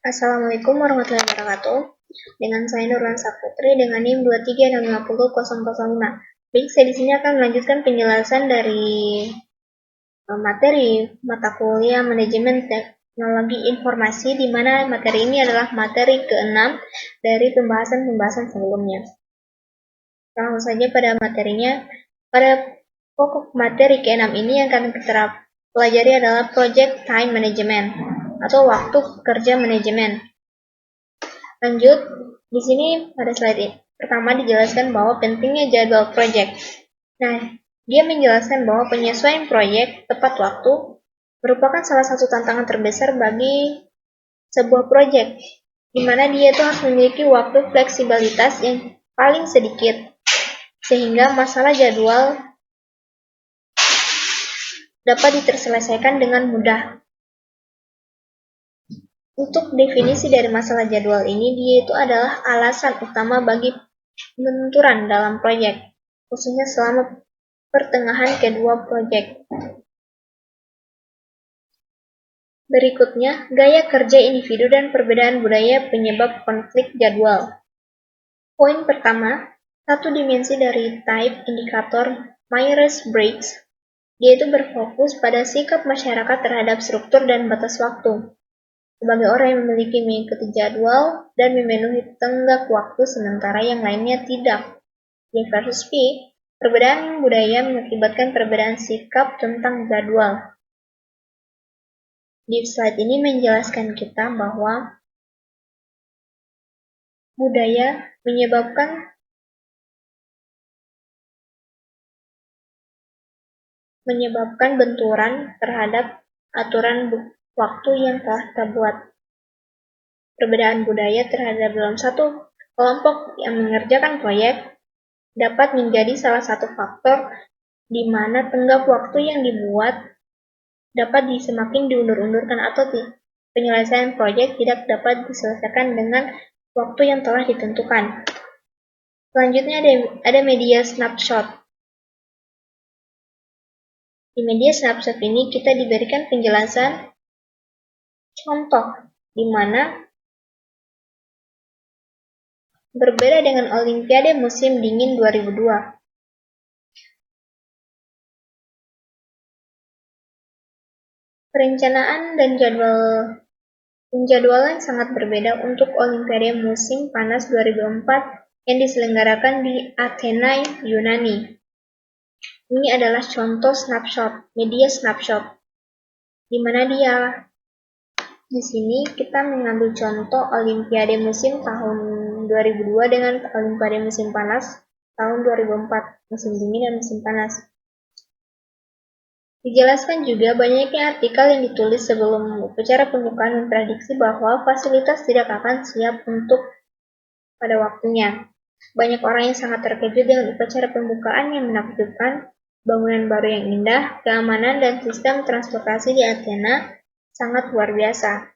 Assalamualaikum warahmatullahi wabarakatuh. Dengan saya Nurlan Saputri dengan NIM 2365005. Baik, saya di sini akan melanjutkan penjelasan dari materi mata kuliah Manajemen Teknologi Informasi, di mana materi ini adalah materi ke-6 dari pembahasan-pembahasan sebelumnya. Langsung saja pada materinya. Pada pokok materi ke-6 ini yang akan kita pelajari adalah Project Time Management atau waktu kerja manajemen. Lanjut, di sini pada slide pertama dijelaskan bahwa pentingnya jadwal project. Nah, dia menjelaskan bahwa penyesuaian proyek tepat waktu merupakan salah satu tantangan terbesar bagi sebuah proyek, di mana dia itu harus memiliki waktu fleksibilitas yang paling sedikit, sehingga masalah jadwal dapat diselesaikan dengan mudah. Untuk definisi dari masalah jadwal ini, dia itu adalah alasan utama bagi benturan dalam proyek, khususnya selama pertengahan kedua proyek. Berikutnya, gaya kerja individu dan perbedaan budaya penyebab konflik jadwal. Poin pertama, satu dimensi dari type indikator Myers-Briggs, dia itu berfokus pada sikap masyarakat terhadap struktur dan batas waktu. Sebagai orang yang memiliki mengikuti jadwal dan memenuhi tenggat waktu sementara yang lainnya tidak. Di versus P, perbedaan budaya mengakibatkan perbedaan sikap tentang jadwal. Di slide ini menjelaskan kita bahwa budaya menyebabkan benturan terhadap aturan waktu yang telah kita buat. Perbedaan budaya terhadap dalam satu kelompok yang mengerjakan proyek dapat menjadi salah satu faktor di mana tenggat waktu yang dibuat dapat semakin diundur-undurkan atau penyelesaian proyek tidak dapat diselesaikan dengan waktu yang telah ditentukan. Selanjutnya ada media snapshot. Di media snapshot ini kita diberikan penjelasan contoh di mana berbeda dengan Olimpiade musim dingin 2002. Perencanaan dan penjadwalan sangat berbeda untuk Olimpiade musim panas 2004 yang diselenggarakan di Athena, Yunani. Ini adalah contoh snapshot, media snapshot, di mana di sini kita mengambil contoh Olimpiade musim tahun 2002 dengan Olimpiade musim panas tahun 2004, musim dingin dan musim panas. Dijelaskan juga banyaknya artikel yang ditulis sebelum upacara pembukaan memprediksi bahwa fasilitas tidak akan siap untuk pada waktunya. Banyak orang yang sangat terkejut dengan upacara pembukaan yang menakjubkan, bangunan baru yang indah, keamanan dan sistem transportasi di Athena sangat luar biasa.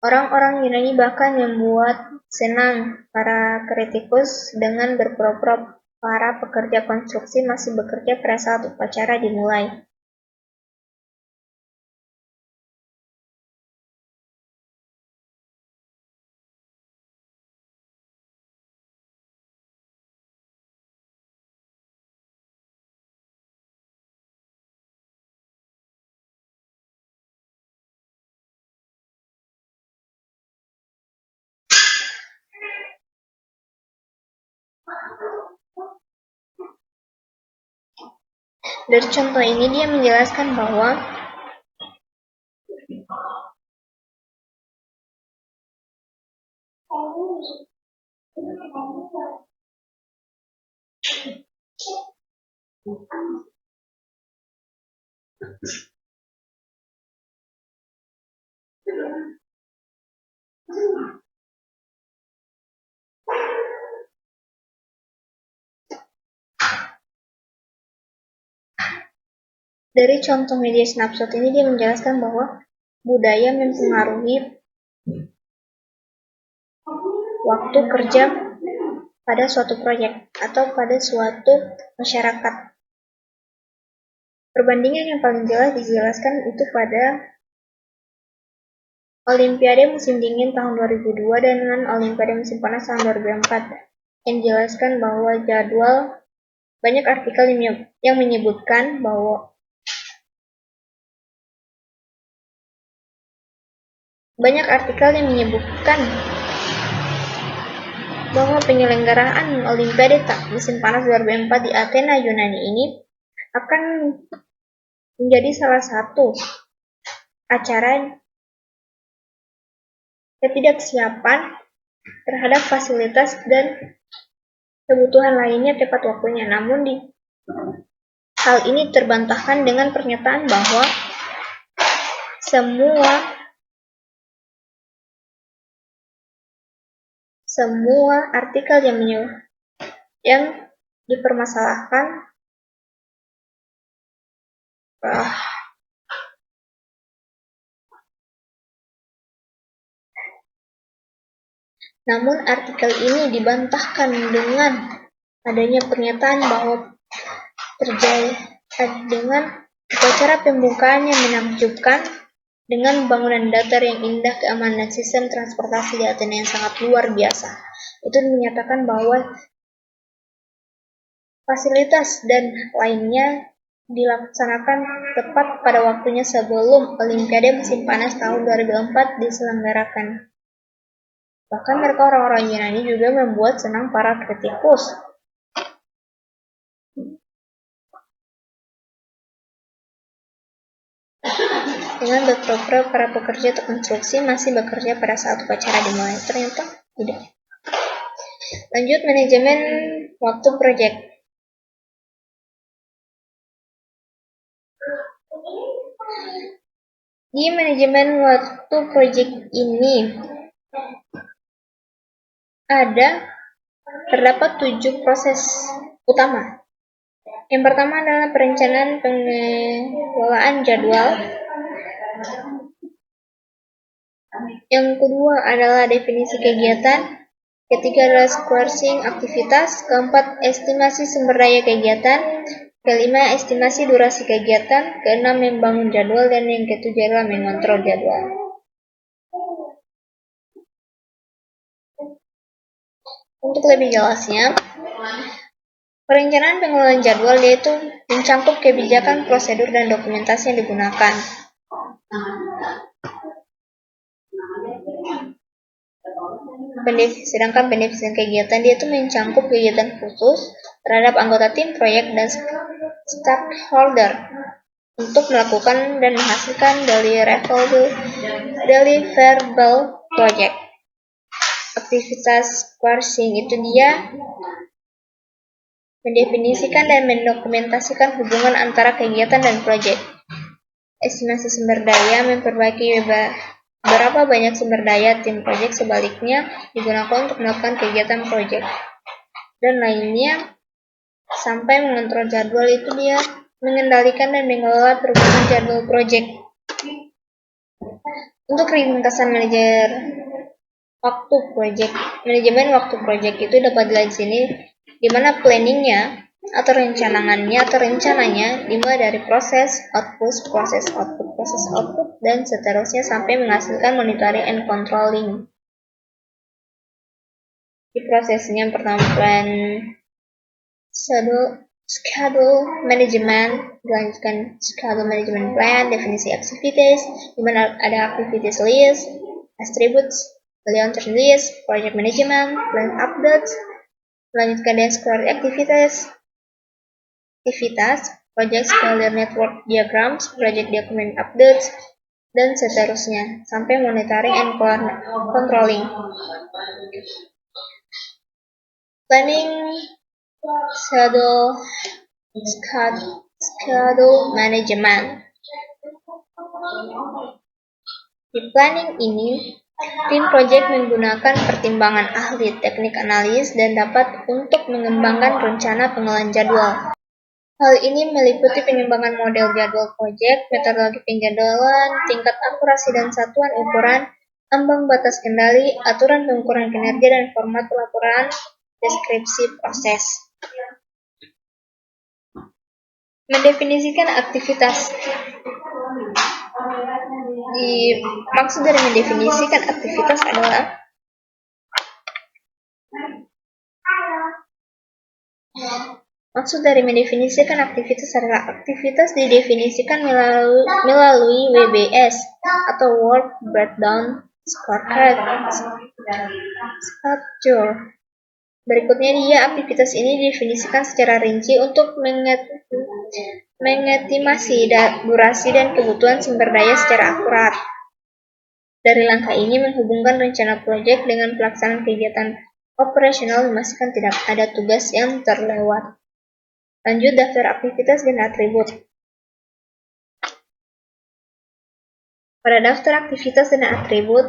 Orang-orang Yunani bahkan membuat senang para kritikus dengan berpura-pura para pekerja konstruksi masih bekerja pada saat upacara dimulai. Dari contoh ini dia menjelaskan bahwa dari contoh media snapshot ini dia menjelaskan bahwa budaya mempengaruhi waktu kerja pada suatu proyek atau pada suatu masyarakat. Perbandingan yang paling jelas dijelaskan itu pada Olimpiade musim dingin tahun 2002 dan dengan Olimpiade musim panas tahun 2004 yang jelaskan bahwa jadwal banyak artikel yang menyebutkan bahwa penyelenggaraan Olimpiade musim panas 2004 di Athena, Yunani ini akan menjadi salah satu acara ketidaksiapan terhadap fasilitas dan kebutuhan lainnya tepat waktunya. Namun hal ini terbantahkan dengan pernyataan bahwa semua artikel yang dipermasalahkan namun artikel ini dibantahkan dengan adanya pernyataan bahwa dengan upacara pembukaan yang menakjubkan dengan bangunan datar yang indah, keamanan sistem transportasi di Athena yang sangat luar biasa. Itu menyatakan bahwa fasilitas dan lainnya dilaksanakan tepat pada waktunya sebelum Olimpiade musim panas tahun 2004 diselenggarakan. Bahkan mereka orang-orang Yunani juga membuat senang para kritikus. Dengan backdrop para pekerja konstruksi masih bekerja pada saat upacara dimulai. Ternyata tidak. Lanjut, manajemen waktu proyek. Di manajemen waktu proyek ini terdapat 7 proses utama. Yang pertama adalah perencanaan pengelolaan jadwal. Yang kedua adalah definisi kegiatan. Ketiga adalah sequencing aktivitas. Keempat, estimasi sumber daya kegiatan. Kelima, estimasi durasi kegiatan. Keenam, membangun jadwal. Dan yang ketujuh adalah mengontrol jadwal. Untuk lebih jelasnya, perencanaan pengelolaan jadwal yaitu mencangkup kebijakan, prosedur, dan dokumentasi yang digunakan. Sedangkan pendefinisian kegiatan dia itu mencangkup kegiatan khusus terhadap anggota tim proyek dan stakeholder untuk melakukan dan menghasilkan deliverable project. Aktivitas sequencing itu dia mendefinisikan dan mendokumentasikan hubungan antara kegiatan dan proyek. Estimasi sumber daya memperbaiki berapa banyak sumber daya tim proyek sebaliknya digunakan untuk melakukan kegiatan proyek dan lainnya. Sampai mengontrol jadwal itu dia mengendalikan dan mengelola perubahan jadwal proyek. Untuk ringkasan manajemen waktu proyek itu dapat dilihat di sini, di mana planningnya atau rencananya dimulai dari proses output, dan seterusnya sampai menghasilkan monitoring and controlling. Di prosesnya yang pertama plan schedule management, dilanjutkan schedule management plan, definisi activities, di mana ada activities list, attributes, volunteer list, project management, plan updates, melanjutkan dengan square activities, project schedule network diagrams, project document updates, dan seterusnya, sampai monitoring and controlling. Planning schedule management. Di planning ini, tim proyek menggunakan pertimbangan ahli teknik analis dan dapat untuk mengembangkan rencana pengelolaan jadwal. Hal ini meliputi pengembangan model jadwal proyek, metodologi penjadwalan, tingkat akurasi dan satuan ukuran, ambang batas kendali, aturan pengukuran kinerja, dan format laporan deskripsi proses. Mendefinisikan aktivitas. Maksud dari mendefinisikan aktivitas adalah aktivitas didefinisikan melalui WBS atau Work Breakdown Structure. Berikutnya aktivitas ini didefinisikan secara rinci untuk mengetimasi durasi dan kebutuhan sumber daya secara akurat. Dari langkah ini menghubungkan rencana proyek dengan pelaksanaan kegiatan operasional memastikan tidak ada tugas yang terlewat. Lanjut daftar aktivitas dan atribut. Pada daftar aktivitas dan atribut,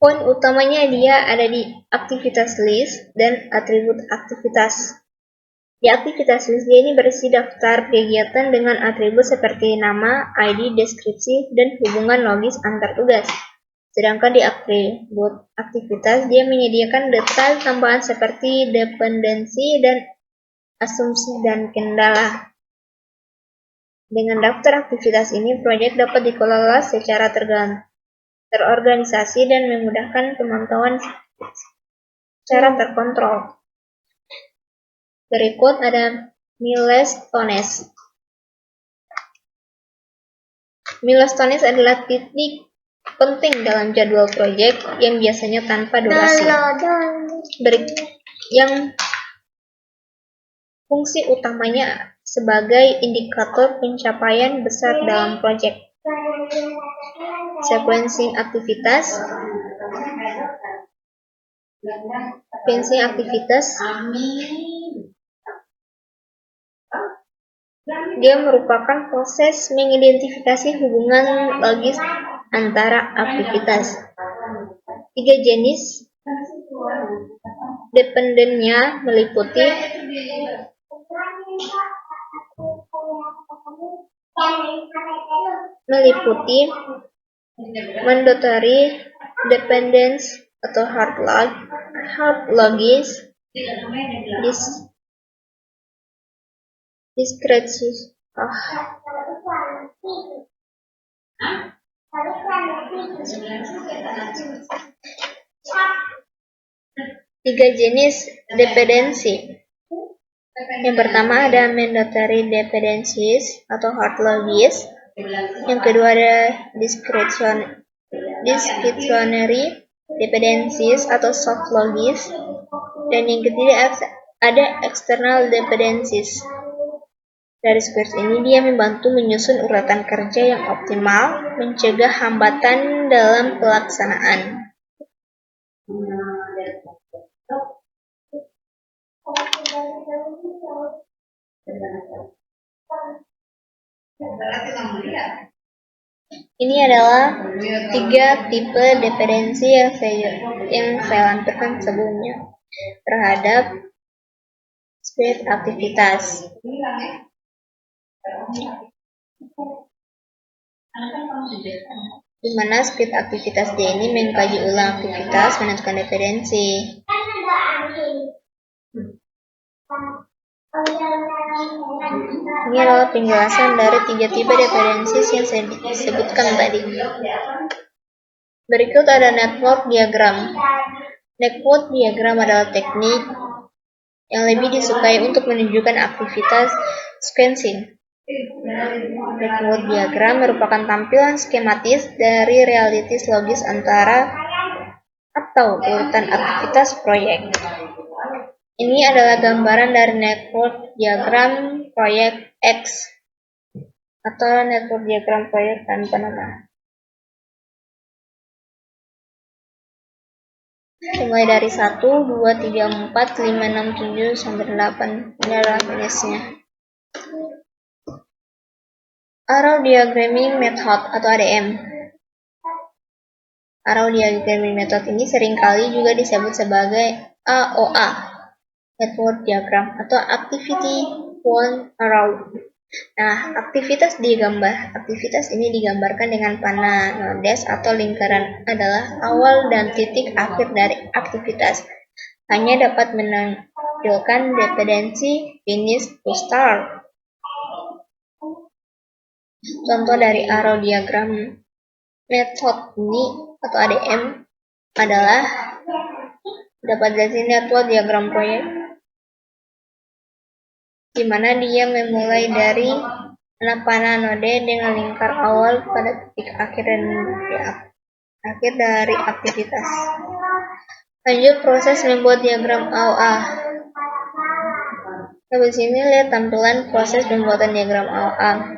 poin utamanya dia ada di aktivitas list dan atribut aktivitas. Di aktivitas list dia ini berisi daftar kegiatan dengan atribut seperti nama, ID, deskripsi, dan hubungan logis antar tugas. Sedangkan di atribut aktivitas dia menyediakan detail tambahan seperti dependensi dan asumsi dan kendala. Dengan daftar aktivitas ini, proyek dapat dikelola secara terorganisasi dan memudahkan pemantauan secara terkontrol. Berikut ada milestones. Milestones adalah titik penting dalam jadwal proyek yang biasanya tanpa durasi. Yang fungsi utamanya sebagai indikator pencapaian besar dalam proyek. Sequencing aktivitas. Dia merupakan proses mengidentifikasi hubungan logis antara aktivitas. 3 jenis dependennya meliputi mandatory dependence atau hard logis, discrete. 3 jenis dependensi. Yang pertama ada mandatory dependencies atau hard logis. Yang kedua ada discretionary dependencies atau soft logis. Dan yang ketiga ada external dependencies. Dari squares ini dia membantu menyusun urutan kerja yang optimal, mencegah hambatan dalam pelaksanaan. Ini adalah 3 tipe dependensi yang saya lampirkan sebelumnya terhadap script aktivitas. Di mana script aktivitas D ini mengkaji ulang aktivitas, menentukan dependensi. Ini adalah penjelasan dari 3 tipe dependensi yang saya sebutkan tadi. Berikut ada network diagram. Network diagram adalah teknik yang lebih disukai untuk menunjukkan aktivitas sequencing. Network diagram merupakan tampilan skematis dari realitis logis atau urutan aktivitas proyek. Ini adalah gambaran dari network diagram proyek X atau network diagram proyek tanpa nama. Mulai dari 1, 2, 3, 4, 5, 6, 7, sampai 8. Ini adalah jenisnya. Arrow Diagramming Method atau ADM. Arrow Diagramming Method ini seringkali juga disebut sebagai AOA, Network Diagram atau Activity One Arrow. Nah, aktivitas ini digambarkan dengan panah. Nodes atau lingkaran adalah awal dan titik akhir dari aktivitas. Hanya dapat menampilkan dependensi finish to start. Contoh dari arrow diagram method ini atau ADM adalah dapat dari sini atau diagram proyek, di mana dia memulai dari anak panah node dengan lingkar awal pada titik akhir dan akhir dari aktivitas. Lanjut proses membuat diagram AOA. Nah, di sini lihat tampilan proses pembuatan diagram AOA.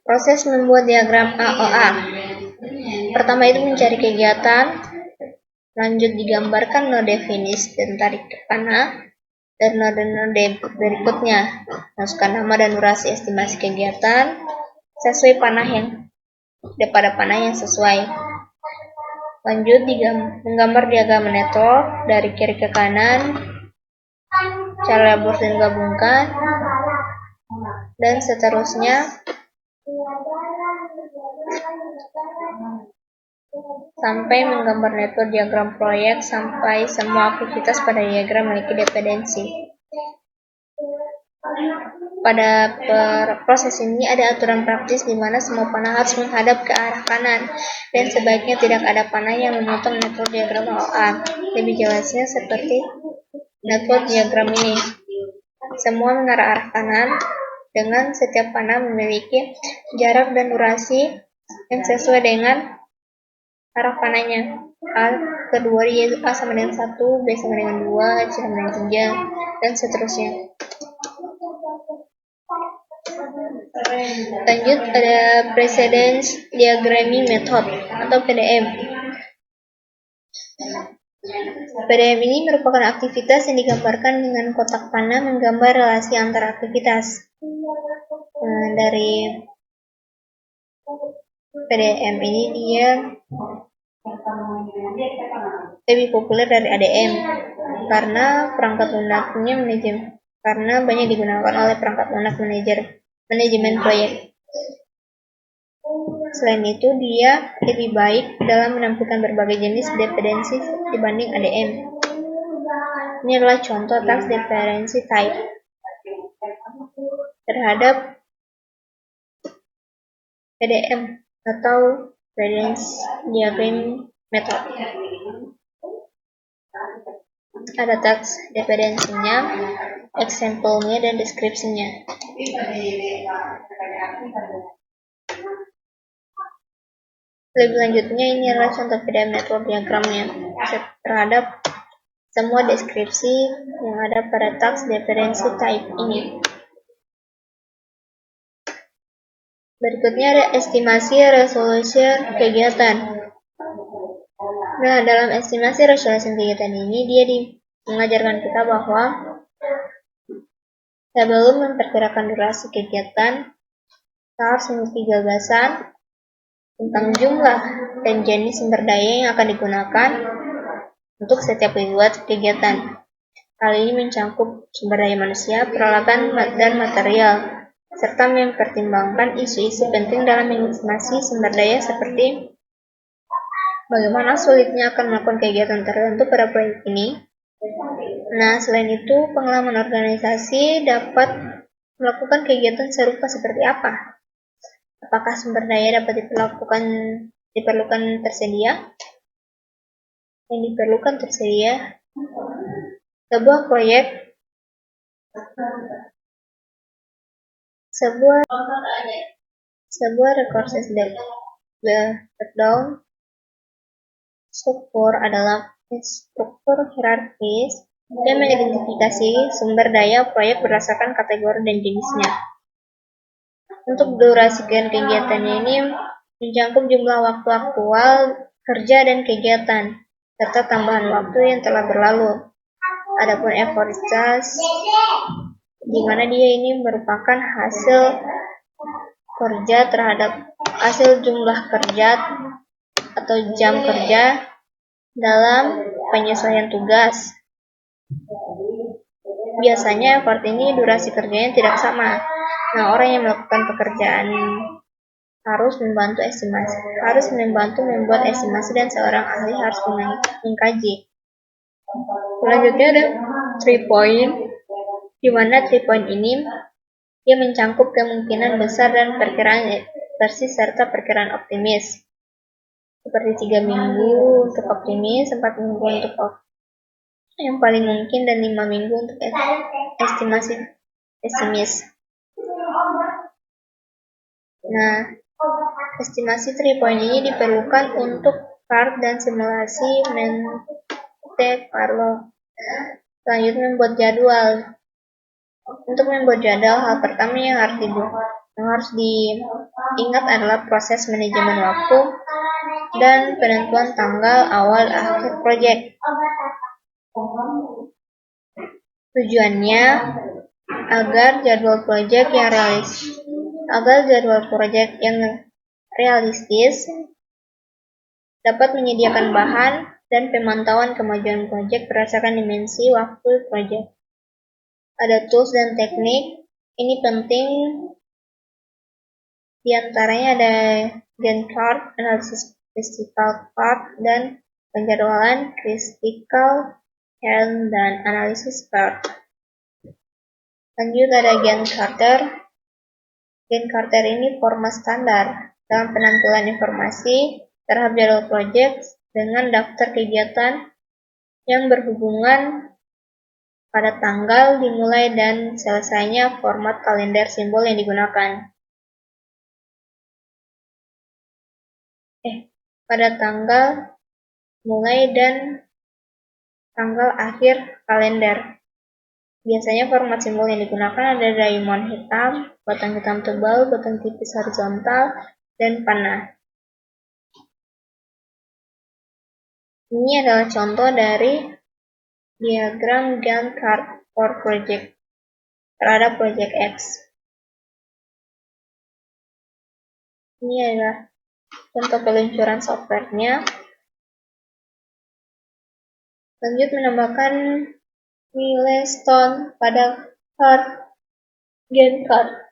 Proses membuat diagram AOA. Pertama itu mencari kegiatan, lanjut digambarkan node finish dan tarik ke panah, dan node-node berikutnya. Masukkan nama dan durasi estimasi kegiatan sesuai panah pada panah yang sesuai. Lanjut menggambar diagram network dari kiri ke kanan, cara labur dan gabungkan, dan seterusnya sampai menggambar network diagram proyek sampai semua aktivitas pada diagram memiliki dependensi. Pada proses ini ada aturan praktis di mana semua panah harus menghadap ke arah kanan dan sebaiknya tidak ada panah yang memotong network diagram AOA. Lebih jelasnya seperti network diagram ini. Semua mengarah arah kanan dengan setiap panah memiliki jarak dan durasi yang sesuai dengan arah panahnya. Kedua yaitu A sama dengan 1, B sama dengan 2, C sama dengan 3, dan seterusnya. Lanjut ada precedence diagramming method atau PDM. PDM ini merupakan aktivitas yang digambarkan dengan kotak panah menggambar relasi antara aktivitas. Dari PDM ini dia lebih populer dari ADM karena perangkat lunaknya karena banyak digunakan oleh perangkat lunak manajemen proyek. Selain itu, dia lebih baik dalam menampilkan berbagai jenis dependensi dibanding ADM. Ini adalah contoh task dependency type terhadap PDM atau Precedence Diagramming Method. Ada task dependensinya, example-nya, dan deskripsinya. Lebih lanjutnya, ini adalah contoh PDM network diagramnya terhadap semua deskripsi yang ada pada task dependency type ini. Berikutnya ada estimasi resolusi kegiatan. Nah, dalam estimasi resolusi kegiatan ini dia mengajarkan kita bahwa sebelum memperkirakan durasi kegiatan, kita harus memiliki gagasan tentang jumlah dan jenis sumber daya yang akan digunakan untuk setiap kegiatan. Hal ini mencakup sumber daya manusia, peralatan, dan material, serta mempertimbangkan isu-isu penting dalam estimasi sumber daya seperti bagaimana sulitnya akan melakukan kegiatan tertentu pada proyek ini. Nah, selain itu, pengalaman organisasi dapat melakukan kegiatan serupa seperti apa? Apakah sumber daya dapat diperlukan tersedia? Yang diperlukan tersedia sebuah proyek, sebuah recursive breakdown struktur adalah struktur hierarkis dan mengidentifikasi sumber daya proyek berdasarkan kategori dan jenisnya. Untuk durasi kegiatannya ini mencakup jumlah waktu aktual kerja dan kegiatan, serta tambahan waktu yang telah berlalu. Adapun average di mana dia ini merupakan hasil kerja terhadap hasil jumlah kerja atau jam kerja dalam penyesuaian tugas. Biasanya effort ini durasi kerjanya tidak sama. Nah, orang yang melakukan pekerjaan harus membantu membuat estimasi dan seorang ahli harus mengkaji. Selanjutnya ada 3 point, di mana 3 point ini dia mencakup kemungkinan besar dan perkiraan persis serta perkiraan optimis. Seperti 3 minggu untuk optimis, 4 minggu untuk yang paling mungkin, dan 5 minggu untuk estimasi pesimis. Nah, estimasi 3 point ini diperlukan untuk CART dan simulasi Monte Carlo. Selanjutnya membuat jadwal. Untuk membuat jadwal, hal pertama yang harus diingat adalah proses manajemen waktu dan penentuan tanggal awal akhir proyek. Tujuannya agar jadwal proyek yang realistis dapat menyediakan bahan dan pemantauan kemajuan proyek berdasarkan dimensi waktu proyek. Ada tools dan teknik, ini penting, diantaranya ada Gantt chart, analisis critical path, dan penjadwalan critical path dan analisis path. Lanjut ada Gantt Charter. Gantt Charter ini format standar dalam penampilan informasi terhadap jadwal proyek dengan daftar kegiatan yang berhubungan pada tanggal dimulai dan selesainya, format kalender simbol yang digunakan. Pada tanggal mulai dan tanggal akhir kalender. Biasanya format simbol yang digunakan ada diamond hitam, batang hitam tebal, batang tipis horizontal, dan panah. Ini adalah contoh dari diagram Gantt chart for project terhadap project X. Ini adalah contoh peluncuran softwarenya. Lanjut menambahkan milestone pada Gantt chart.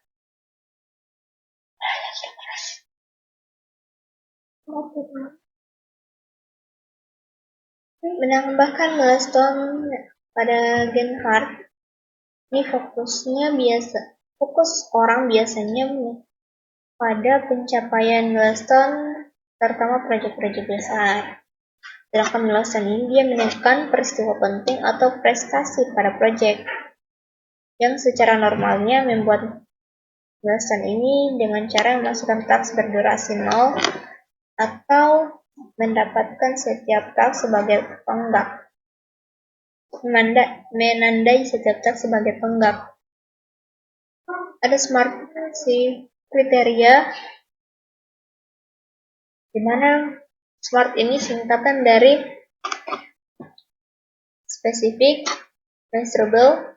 Menambahkan milestone pada Gantt chart ini fokus orang biasanya pada pencapaian milestone, terutama proyek-proyek besar. Sedangkan milestone ini dia menekan peristiwa penting atau prestasi pada proyek, yang secara normalnya membuat milestone ini dengan cara memasukkan task berdurasi 0 atau mendapatkan setiap task sebagai penggak. Menandai setiap task sebagai penggak. Ada SMART kriteria, di mana SMART ini singkatan dari specific, measurable,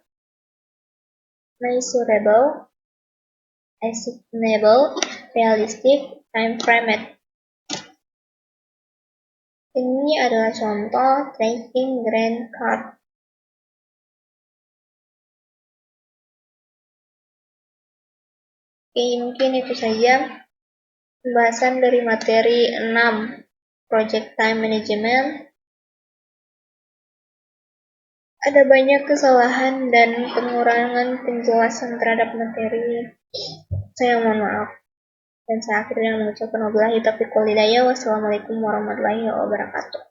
achievable, realistic, time framed. Ini adalah contoh tracking Gantt chart. Oke, mungkin itu saja pembahasan dari materi 6 Project Time Management. Ada banyak kesalahan dan pengurangan penjelasan terhadap materi. Saya mohon maaf. Dan saya akhirnya mengucapkan wabillahi taufiq wal hidayah. Wassalamualaikum warahmatullahi wabarakatuh.